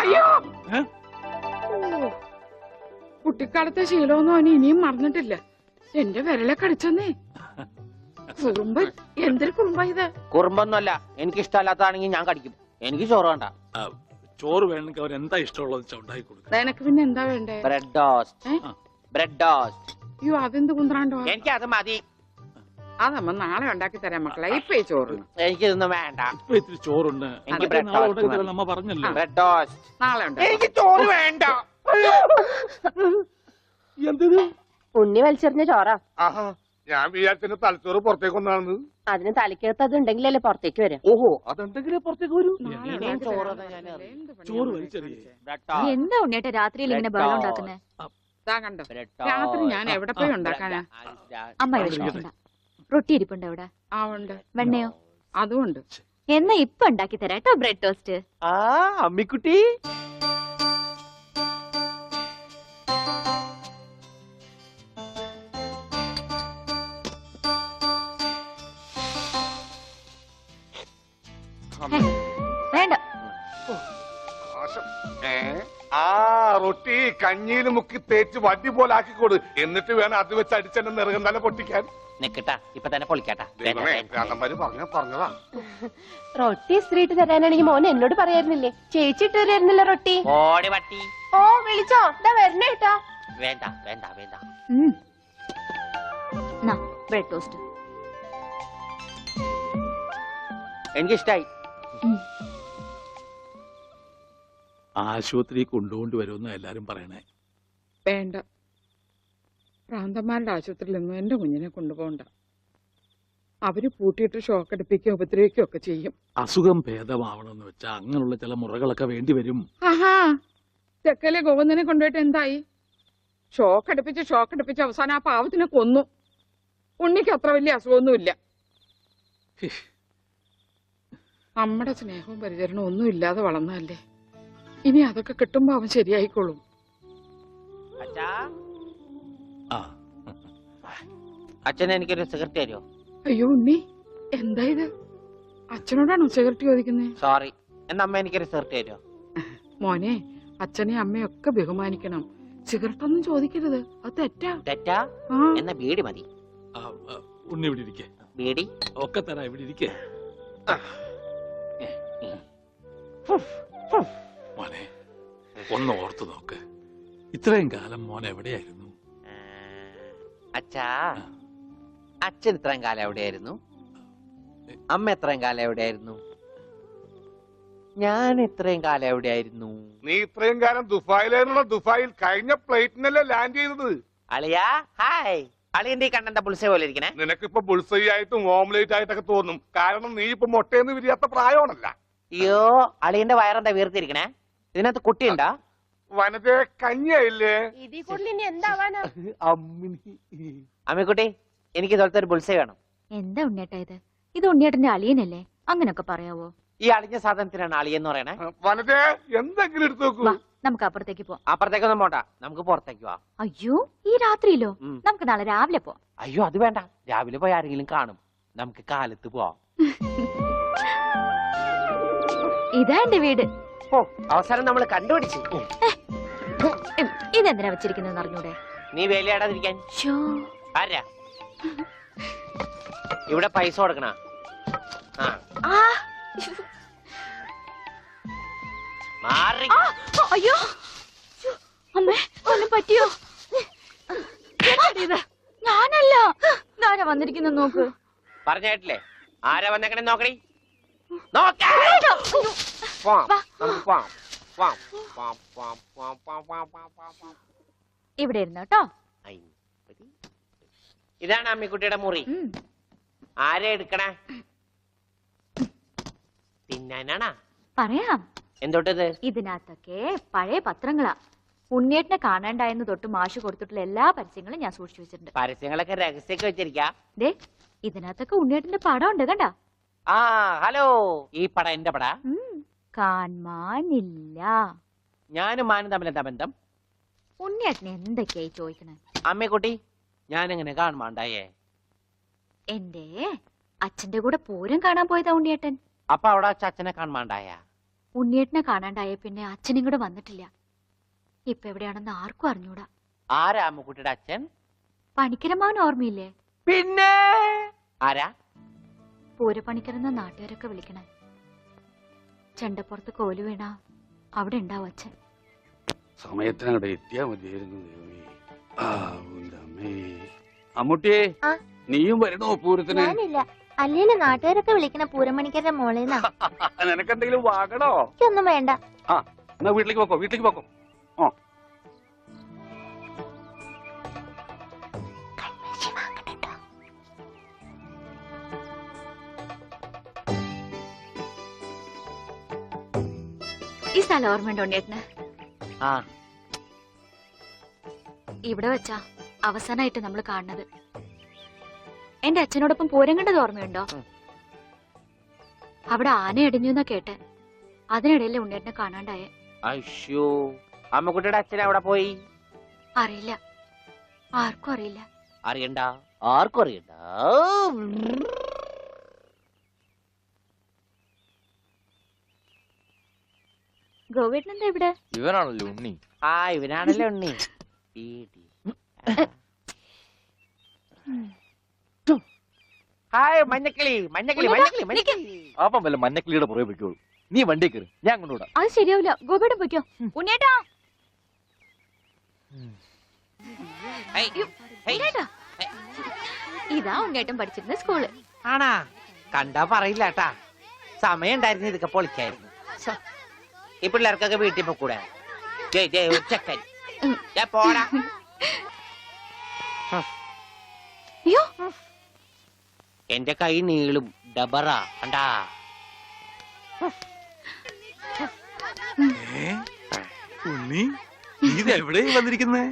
അയ്യോ, കുട്ടിക്കാലത്തെ ശീലമൊന്നും അവന് ഇനിയും മറന്നിട്ടില്ല. എന്റെ വിരലെ കടിച്ചെന്നേ. കുറുമ്പ്, എന്തൊരു കുറുമ്പ ഇത്? കുറുമ്പൊന്നുമല്ല, എനിക്ക് ഇഷ്ടമല്ലാത്തതാണെങ്കിൽ ഞാൻ കടിക്കും. എനിക്ക് ചോറ് വേണ്ട. ചോറ് വേണമെങ്കിൽ അവർ എന്താ ഇഷ്ടമുള്ളത് ഉണ്ടാക്കി കൊടുക്കും. നിനക്ക് പിന്നെ എന്താ വേണ്ടേ? Bread toast. Bread toast. അയ്യോ, അതെന്ത് കുന്ത്രാണ്ടോ? എനിക്ക് അത് മതി. അതമ്മ നാളെ ഉണ്ടാക്കി തരാം മക്കളെ. ഇപ്പൊ ചോറ് എനിക്കിതൊന്നും വേണ്ട. ഇപ്പൊ ഇത്തിരി ചോറുണ്ട്. എനിക്ക് ബ്രെഡ് ടോസ്റ്റ്. നമ്മ പറഞ്ഞല്ലോ ബ്രെഡ് ടോസ്റ്റ് നാളെ ഉണ്ട്. എനിക്ക് ചോറ് വേണ്ട. എന്തത്? ഉണ്ണി വലിച്ചെറിഞ്ഞ ചോറാ. ഞാൻ വിചാരിച്ചതിന്റെ തലച്ചോറ് പുറത്തേക്ക് ഒന്നാണെന്ന്. അതിന് തലക്കകത്ത് അത് ഉണ്ടെങ്കിലല്ലേ പുറത്തേക്ക് വരാം. ഓഹോ, അതുണ്ടെങ്കിലേ പുറത്തേക്ക് വരൂ. ചോറ് വലിച്ചെറിയേ. എന്താ ഉണ്ണിയേട്ട രാത്രിയിൽ ഇങ്ങനെ ബഹളം ഉണ്ടാക്കുന്നേ? കണ്ടോ, രാത്രി ഞാൻ എവിടെ പോയി ഉണ്ടാക്കാനാ? അമ്മ വിഷമിക്കണ്ട. റൊട്ടി ഇരിപ്പുണ്ട് അവിടെ. ആ ഉണ്ട്. വെണ്ണയോ? അതും ഉണ്ട്. എന്നാ ഇപ്പൊ ഉണ്ടാക്കി തരാം കേട്ടോ ബ്രെഡ് ടോസ്റ്റ്. അമ്മിക്കുട്ടി, വേണ്ട. റൊട്ടി കഞ്ഞിയിൽ മുക്കി തേച്ച് വടി പോലെ ആക്കിക്കൊടു. എന്നിട്ട് വേണം അത് വെച്ച് അടിച്ചെന്നെ നിറകം തന്നെ പൊട്ടിക്കാൻ. നിക്കട്ടാ, ഇപ്പൊ തന്നെ പൊളിക്കാട്ടാ. പറഞ്ഞതാ. റൊട്ടി സ്ത്രീട്ട് തരാനാണെങ്കിൽ മോൻ എന്നോട് പറയായിരുന്നില്ലേ? ചേച്ചി ഇട്ട് തരായിരുന്നില്ല റൊട്ടി. ഓടി പട്ടി. ഓ, വിളിച്ചോ? ഇതാ വരണേട്ടാ. വേണ്ട വേണ്ട വേണ്ട. ബ്രെഡ് ടോസ്റ്റ് എനിക്കിഷ്ടായി. ആശുപത്രി കൊണ്ടുകൊണ്ട് വരുമെന്ന് എല്ലാരും പറയണേ. വേണ്ട, പ്രാന്തന്മാരുടെ ആശുപത്രിയിൽ നിന്നും എന്റെ കുഞ്ഞിനെ കൊണ്ടുപോകണ്ട. അവര് പൂട്ടിയിട്ട് ഷോക്ക് അടിപ്പിക്കുകയോ ഉപദ്രവിക്കുകയോ ഒക്കെ ചെയ്യും. അസുഖം ഭേദമാവണമെന്ന് വെച്ചാൽ അങ്ങനെയുള്ള ചില മുറകളൊക്കെ വേണ്ടി വരും. ആഹാ, തെക്കലെ ഗോവിന്ദനെ കൊണ്ടുപോയിട്ട് എന്തായി? ഷോക്ക് അടുപ്പിച്ച് അവസാനം ആ പാവത്തിനെ കൊന്നു. ഉണ്ണിക്ക് അത്ര വലിയ അസുഖമൊന്നുമില്ല. നമ്മുടെ സ്നേഹവും പരിചരണവും ഒന്നും ഇല്ലാതെ വളർന്നതല്ലേ. ഇനി അതൊക്കെ കിട്ടുമ്പോ അവൻ ശരിയായിക്കോളും. അച്ഛൻ എനിക്കൊരു സിഗരറ്റ് തരുമോ? അയ്യോ ഉണ്ണി, എന്താ ഇത്? അച്ഛനോടാണോ സിഗരറ്റ് ചോദിക്കുന്നേ? സോറി. എന്നാ അമ്മ എനിക്കൊരു സിഗരറ്റ് തരുമോ? മോനെ, അച്ഛനെ അമ്മയൊക്കെ ബഹുമാനിക്കണം. സിഗരറ്റ് ഒന്നും ചോദിക്കരുത്, അത് തെറ്റാ. തെറ്റാ? എന്നാ ബീഡി മതി. ഉണ്ണി ഇവിടെ ഇരിക്കേ. ബീഡി ഒക്കെ തരാ, ഇവിടെ ഇരിക്കേ. മോനെ, ഒന്ന് ഓർത്തു നോക്ക്. ഇത്രയും കാലം മോൻ എവിടെയായിരുന്നു? അച്ഛാ, അച്ഛൻ ഇത്രയും കാലം എവിടെയായിരുന്നു? അമ്മ എത്രയും കാലം എവിടെയായിരുന്നു? ഞാൻ ഇത്രയും കാലം എവിടെയായിരുന്നു? നീ ഇത്രയും കാലം ദുബായിലായിരുന്നുള്ള. ദുബായിൽ കഴിഞ്ഞ പ്ലേറ്റിനല്ലേ ലാൻഡ് ചെയ്തത്. അളിയാ, ഹായ്. അളിയന്റെ ഈ കണ്ണന്റെ പുളിസ പോലെ ഇരിക്കണേ. നിനക്കിപ്പോ ബുൾസൈ ആയിട്ടും ഓംലേറ്റ് ആയിട്ടൊക്കെ തോന്നും. കാരണം നീ ഇപ്പൊ മുട്ടയെന്ന് വിരിയാത്ത പ്രായമാണല്ല. അയ്യോ, അളിയന്റെ വയറെന്താ വീർത്തിരിക്കണേ? ഇതിനകത്ത് കുട്ടിയുണ്ടാ? വനത്തെ കഞ്ഞിയായില്ലേ? ഇതിൽ കൂടുതൽ ഇനി എന്താവാനാ? അമ്മിക്കുട്ടി, എനിക്ക് ഇതുപോലത്തെ ഒരു ബുൾസൈ വേണം. എന്താ ഉണ്ണിയേട്ട ഇത്? ഇത് ഉണ്ണിയേട്ടന്റെ അളിയനല്ലേ? അങ്ങനൊക്കെ പറയാവോ? ഈ അളിഞ്ഞ സാധനത്തിനാണ് അളിയെന്ന് പറയണേ. വനത്തെ എന്തെങ്കിലും എടുത്തു നോക്കൂ. നമുക്ക് അപ്പുറത്തേക്ക് പോവാം. അപ്പുറത്തേക്കൊന്നും പോണ്ട, നമുക്ക് പുറത്തേക്ക് പോവാം. അയ്യോ, ഈ രാത്രിയിലോ? നമുക്ക് നാളെ രാവിലെ പോവാം. അയ്യോ, അത് വേണ്ട. രാവിലെ പോയി ആരെങ്കിലും കാണും. നമുക്ക് കാലത്ത് പോവാം. ഇതാ എന്റെ വീട്. ഓ, അവസാനം നമ്മൾ കണ്ടുപിടിച്ചു. ഇതെന്തിനാ വെച്ചിരിക്കുന്നത് അറിഞ്ഞൂടെ? നീ വേലയാടാതിരിക്കാൻ. ആരാ ഇവിടെ പൈസ കൊടുക്കണ? അയ്യോ, അമ്മേ, ഒന്നും പറ്റിയോ? ഞാനല്ല. ആരാ വന്നിരിക്കുന്ന നോക്ക്. പറഞ്ഞിട്ടില്ലേ ആരാ വന്നേക്കണേ? നോക്കണേ. ഇവിടെ ഇരുന്നു കേട്ടോ. ഇതാണ് അമ്മിക്കുട്ടിയുടെ മുറി. ആരെ എടുക്കണേ? തിന്നാനാണാ? പറയാം. എന്തോട്ടത്? ഇതിനകത്തൊക്കെ പഴയ പത്രങ്ങളാ. ഉണ്ണിയേട്ടനെ കാണാണ്ടായെന്ന് തൊട്ട് മാഷ് കൊടുത്തിട്ടുള്ള എല്ലാ പരസ്യങ്ങളും ഞാൻ സൂക്ഷിച്ചു വെച്ചിട്ടുണ്ട്. പരസ്യങ്ങളൊക്കെ രഹസ്യമൊക്കെ വെച്ചിരിക്കാ. ദേ, ഇതിനകത്തൊക്കെ ഉണ്ണിയേട്ടന്റെ പടം ഉണ്ട് കണ്ടാ. ആ, ഹലോ. ഈ പടം എന്റെ പടാ? കാണാനില്ല. ഞാനും മാനും തമ്മിൽ എന്താ ബന്ധം? ഉണ്ണിയേട്ടനെ എന്തൊക്കെയായി ചോദിക്കണേ? അമ്മക്കുട്ടി, ഞാനെങ്ങനെ കാണുമാണ്ടായേ? എന്റെ അച്ഛന്റെ കൂടെ പൂരം കാണാൻ പോയതാ ഉണ്ണിയേട്ടൻ. അപ്പൊ അവിടെ വെച്ച് അച്ഛനെ കാണാണ്ടായ? ഉണ്ണിയേട്ടനെ കാണാണ്ടായ പിന്നെ അച്ഛനും കൂടെ വന്നിട്ടില്ല. ഇപ്പൊ എവിടെയാണെന്ന് ആർക്കും അറിഞ്ഞൂടാ. ആരാ അമ്മുക്കുട്ടിയുടെ അച്ഛൻ? പണിക്കരമാവൻ ഓർമ്മയില്ലേ? പിന്നെ ആരാ? പൂരപ്പണിക്കരെന്ന നാട്ടുകാരൊക്കെ വിളിക്കണേ. ചെണ്ടപ്പുറത്ത് കോല് വീണ അവിടെ ഉണ്ടാവും അച്ഛൻ. സമയത്തിനങ്ങടെ എത്തിയാ മതിയായിരുന്നു ദൈവമേ. ആ, ഉന്റെ അമ്മേ. അമ്മുട്ടിയെ, ആ. നീയും വരണോ പൂരത്തിന്? ഞാനില്ല. അല്ലേലും നാട്ടുകാരൊക്കെ വിളിക്കണ പൂരമണിക്കരുടെ മോളേന്നാ. നിനക്കെന്തെങ്കിലും വാങ്ങണോ? എനിക്കൊന്നും വേണ്ട. എന്നാ വീട്ടിലേക്ക് പോക്കോ, വീട്ടിലേക്ക് പോക്കോ. ഓ, ഈ സ്ഥലം ഓർമ്മയുണ്ടോ ഉണ്ണിയേട്ടന്? ആ, ഇവിടെ വെച്ചാ അവസാനമായിട്ട് നമ്മൾ കാണുന്നത്. എന്റെ അച്ഛനോടൊപ്പം പൂരം കണ്ടത് ഓർമ്മയുണ്ടോ? അവിടെ ആന ഇടിഞ്ഞു എന്നാ കേട്ടെ. അതിനിടയിലെ ഉണ്ണിയേട്ടനെ കാണാണ്ടായേ. അയ്യോ, അമ്മുക്കുട്ടിയുടെ അച്ഛൻ അവിടെ പോയി? അറിയില്ല, ആർക്കും അറിയില്ല. അറിയണ്ട, ആർക്കും അറിയണ്ട. ഗോവേട്ടനെന്താ ഇവിടെ? ഇവനാണല്ലോ ഉണ്ണി. ആ, ഇവനാണല്ലോ ഉണ്ണി. ഹായ് മഞ്ഞക്കിളി, മഞ്ഞക്കിളി, മഞ്ഞക്കിളി, മഞ്ഞക്കിളി. അപ്പം വല്ല മഞ്ഞക്കിളിയുടെ പുറകെ വെക്കോളൂ. നീ വണ്ടി കയറി, ഞാൻ കൊണ്ടുവിടാം. അത് ശരിയാവില്ല. ഗോപേട്ടൻ പൊയ്ക്കോ. ഉണ്ണിയേട്ടാ, ഹേയ്, ഹേയ്. ഉണ്ണിയേട്ടാ. ഇതാ ഉണ്ണിയേട്ടൻ പഠിച്ചിരുന്ന സ്കൂള്. ആണാ? കണ്ടാ പറയില്ല കേട്ടാ. സമയം ഉണ്ടായിരുന്നു ഇതൊക്കെ പൊളിക്കായിരുന്നു. ഈ പിള്ളേർക്കൊക്കെ വീട്ടിൽ പോക്കൂടെ? ഉച്ചക്കൻ പോടാ. അയ്യോ, എന്റെ കൈ നീളും. ഡബറ കണ്ടാ? ഉണ്ണി, നീ എവിടെ വന്നിരിക്കുന്നേ?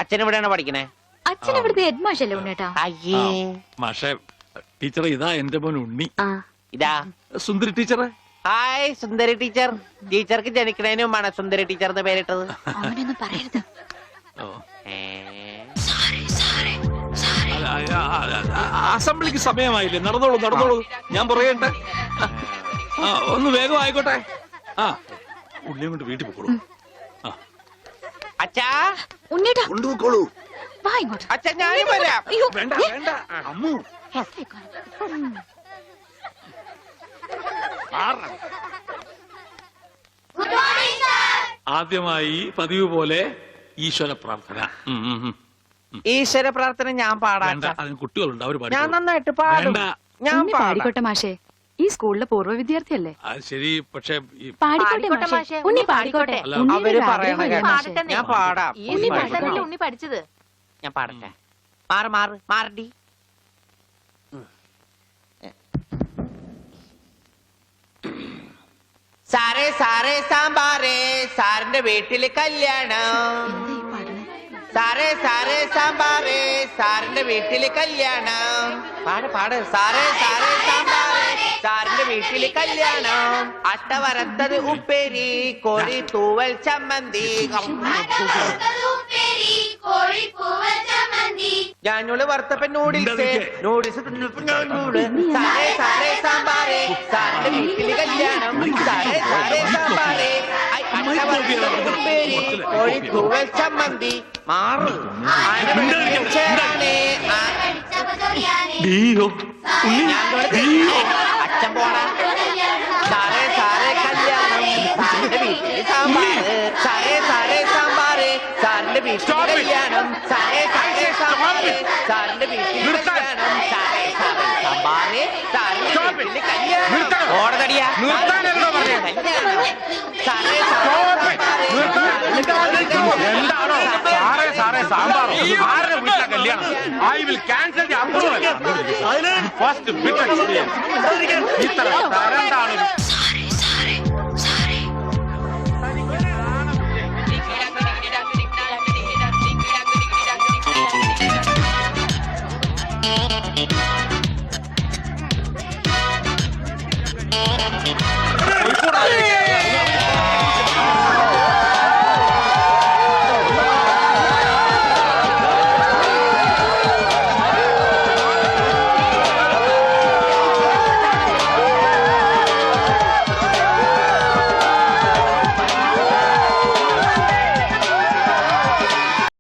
അച്ഛൻ എവിടെയാണ് പഠിക്കണേ? അച്ഛൻ ഇവിടുത്തെ ഹെഡ് മാഷല്ലേ ഉണ്ണിയേട്ടാ? അയ്യേ, മാഷേ, ടീച്ചറെ, ഇതാ എന്റെ മോൻ ഉണ്ണി. ഇതാ സുന്ദരി ടീച്ചറെ. ഹായ് സുന്ദരി ടീച്ചർ. ടീച്ചർക്ക് ജനിക്കണേന് മുമ്പാണ് സുന്ദരി ടീച്ചർ എന്ന് പേരിട്ടത്. അവനൊന്നും പറയരുത്. ഓ. ഏ? അസംബ്ലിക്ക് സമയമായില്ലേ? നടന്നോളൂ, നടന്നോളൂ, ഞാൻ പറയട്ടെ. ഒന്ന് വേഗം ആയിക്കോട്ടെ. ആ, ഉള്ളിയും കൊണ്ട് വീട്ടിൽ പോക്കോളൂ. അച്ഛാ, ഉണ്ണിയേട്ടാ, കൊണ്ടുപോക്കോളൂ. വാ ഇങ്ങോട്ട്. അച്ഛൻ ഞാനും വരാം. അയ്യോ, വേണ്ട, വേണ്ട, അമ്മു. ആദ്യമായി പതിവ് പോലെ ഈശ്വര പ്രാർത്ഥന. ഈശ്വര പ്രാർത്ഥന ഞാൻ പാടാം. വേണ്ട, അതിന് കുട്ടികളുണ്ട്, അവര് ഞാൻ പാടിക്കോളും. നന്നായിട്ട് പാടും. വേണ്ട. ഞാൻ ഉണ്ണി പാടാം. പാടിക്കോട്ടെ മാഷേ, ഈ സ്കൂളിലെ പൂർവ്വ വിദ്യാർത്ഥിയല്ലേ? അത് ശരി, പക്ഷെ പാടിക്കോട്ടെ മാഷേ, ഉണ്ണി പാടിക്കോട്ടെ. അല്ല, ഉണ്ണിയുടെ അവര് ഒരു പറയണ ആഗ്രഹമല്ലേ കേട്ടോ. മാഷേ? ഞാൻ പാടാം. ഈ പാട്ടല്ലേ ഉണ്ണി പഠിച്ചത്? ഞാൻ പാടട്ടെ. മാറ് മാറ് മാറടി. സാറേ സാറേ സാമ്പാറേ, സാറിന്റെ വീട്ടില് കല്യാണം. എന്താ ഈ പാടണേ? സാറേ സാറേ സാമ്പാറേ, സാറിന്റെ വീട്ടില് കല്യാണം. പാട് പാട്. സാറേ സാറേ സാമ്പാറേ, സാറിന്റെ വീട്ടില് കല്യാണം. അട്ട വരത്തത് ഉപ്പേരി, കോഴി തൂവൽ ചമ്മന്തി. ഞാനോട് വറുത്തപ്പൻ നൂഡിൽസ്, നൂഡിൽസ്. സാറേ സാറേ സാമ്പാറേ, സാറിന്റെ വീട്ടില് കല്യാണം. സാറേ സാറേ സാമ്പാറേ, അട്ട വരത്തത് ഉപ്പേരി, കോഴി തൂവൽ ചമ്മന്തി. മാറും അച്ഛൻ പോടാ. സാറേ സാറേ കല്യാണം, സാറിന്റെ വീട്ടില് സാമ്പാറ്. സാറേ സാറേ സാമ്പാറ്, സാറിന്റെ വീട്ടില് കല്യാണം. സാറേ സാറേ സാമ്പാറ്, സാറിന്റെ വീട്ടില് കല്യാണം. സാറേ സാറേ സാമ്പാറ്, സാറിന്റെ വീട്ടില് കല്യാണം. ഓടതടിയാ. സാറേ എന്താണോ സാറേ സാറേ സാമ്പാറോ? ആരുടെ വീട്ടിലെ കല്യാണം? I will cancel the approval. First bit experience. ഇത്ര തരണ്ടാണ്. പോയിക്കൂടാ.